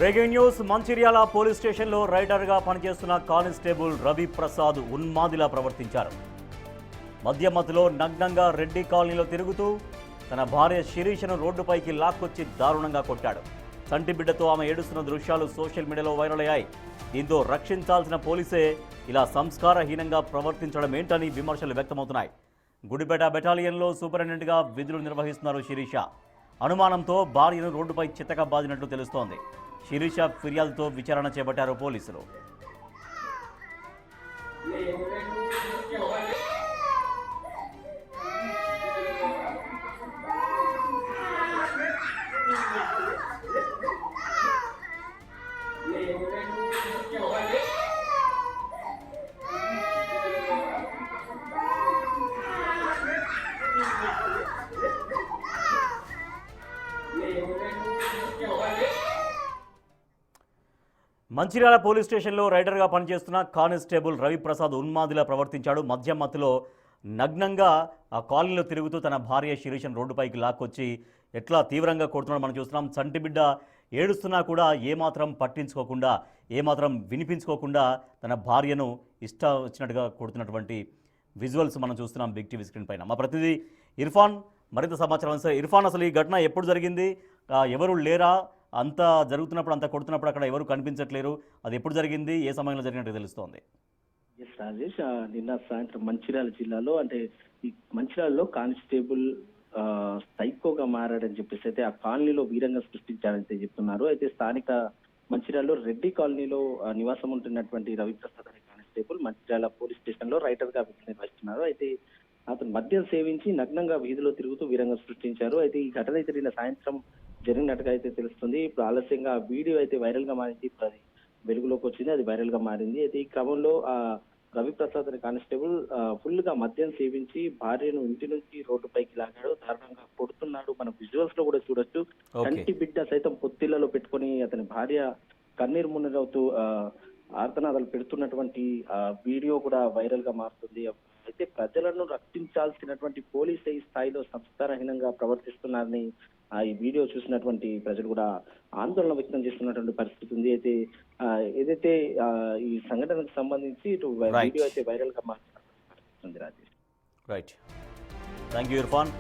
Breaking news Mancherial police స్టేషన్లో రైడర్గా పనిచేస్తున్న constable Ravi Prasad ఉన్మాదిలా ప్రవర్తించారు. మద్యమత్తులో నగ్నంగా రెడ్డి కాలనీలో తిరుగుతూ తన భార్య శిరీషను రోడ్డుపైకి లాక్కొచ్చి దారుణంగా కొట్టాడు. చంటి బిడ్డతో ఆమె ఏడుస్తున్న దృశ్యాలు సోషల్ మీడియాలో వైరల్ అయ్యాయి. దీంతో రక్షించాల్సిన పోలీసే ఇలా సంస్కారహీనంగా ప్రవర్తించడం ఏంటని విమర్శలు వ్యక్తమవుతున్నాయి. గుడిపేట బెటాలియన్లో సూపరింటెండెంట్గా విధులు నిర్వహిస్తున్నారు శిరీష. అనుమానంతో భార్యను రోడ్డుపై చిత్తక బాదినట్లు తెలుస్తోంది. శిరీష ఫిర్యాదుతో విచారణ చేపట్టారు పోలీసులు. మంచిర్యాల పోలీస్ స్టేషన్లో రైడర్గా పనిచేస్తున్న కానిస్టేబుల్ రవి ప్రసాద్ ఉన్మాదిలా ప్రవర్తించాడు. మద్యమత్తులో నగ్నంగా ఆ కాలనీలో తిరుగుతూ తన భార్య శిరీషను రోడ్డుపైకి లాక్కొచ్చి ఎట్లా తీవ్రంగా కొడుతున్నాడు మనం చూస్తున్నాం. చంటి బిడ్డ ఏడుస్తున్నా కూడా ఏమాత్రం పట్టించుకోకుండా, ఏమాత్రం వినిపించుకోకుండా తన భార్యను వచ్చినట్టుగా కొడుతున్నటువంటి విజువల్స్ మనం చూస్తున్నాం బిగ్ టీవీ స్క్రీన్ పైన. మా ప్రతినిధి ఇర్ఫాన్ మరింత సమాచారం. సార్ ఇర్ఫాన్, అసలు ఈ ఘటన ఎప్పుడు జరిగింది? ఎవరు లేరా? అంతా జరుగుతున్నప్పుడు, అంతా కొడుతున్నప్పుడు అక్కడ ఎవరు కనిపించట్లేరు. అది ఎప్పుడు జరిగింది, ఏ సమయంలో జరిగినట్టు తెలుస్తోంది? ఎస్ రాజేష్, నిన్న సాయంత్రం మంచిర్యాల జిల్లాలో అంటే ఈ మంచిర్యాలలో కానిస్టేబుల్ సైకోగా మారాడని చెప్పేసి అయితే ఆ కాలనీలో వీరంగా సృష్టించారని చెప్తున్నారు. అయితే స్థానిక మంచిర్యాలలో రెడ్డి కాలనీలో నివాసం ఉంటున్నటువంటి రవిప్రసాద్ అనే కానిస్టేబుల్ మంచిర్యాల పోలీస్ స్టేషన్ లో రైటర్ గా విధులు నిర్వహిస్తున్నారు. అయితే అతను మద్యం సేవించి నగ్నంగా వీధిలో తిరుగుతూ వీరంగా సృష్టించారు. అయితే ఈ ఘటన అయితే నిన్న సాయంత్రం జరిగినట్టుగా అయితే తెలుస్తుంది. ఇప్పుడు ఆలస్యంగా ఆ వీడియో అయితే వైరల్ గా మారింది. ఇప్పుడు అది వెలుగులోకి వచ్చింది, అది వైరల్ గా మారింది. అయితే ఈ క్రమంలో రవిప్రసాద్ అనే కానిస్టేబుల్ ఫుల్ గా మద్యం సేవించి భార్యను ఇంటి నుంచి రోడ్డుపైకి లాగాడు, దారుణంగా కొడుతున్నాడు. మనం విజువల్స్ లో కూడా చూడొచ్చు. కంటి బిడ్డ సైతం పొత్తిళ్లలో పెట్టుకొని అతని భార్య కన్నీరు మున్నీరవుతూ ఆర్తనాదాలు పెడుతున్నటువంటి వీడియో కూడా వైరల్ గా మారుతుంది. అయితే ప్రజలను రక్షించాల్సినటువంటి పోలీసు ఈ స్థాయిలో సంస్కారహీనంగా ప్రవర్తిస్తున్నారని ఈ వీడియో చూసినటువంటి ప్రజలు కూడా ఆందోళన వ్యక్తం చేస్తున్నటువంటి పరిస్థితి ఉంది. అయితే ఏదైతే ఈ సంఘటనకు సంబంధించి ఇటు వీడియో అయితే వైరల్ గా మారుతుంది Rajesh. Right, thank you Irfan.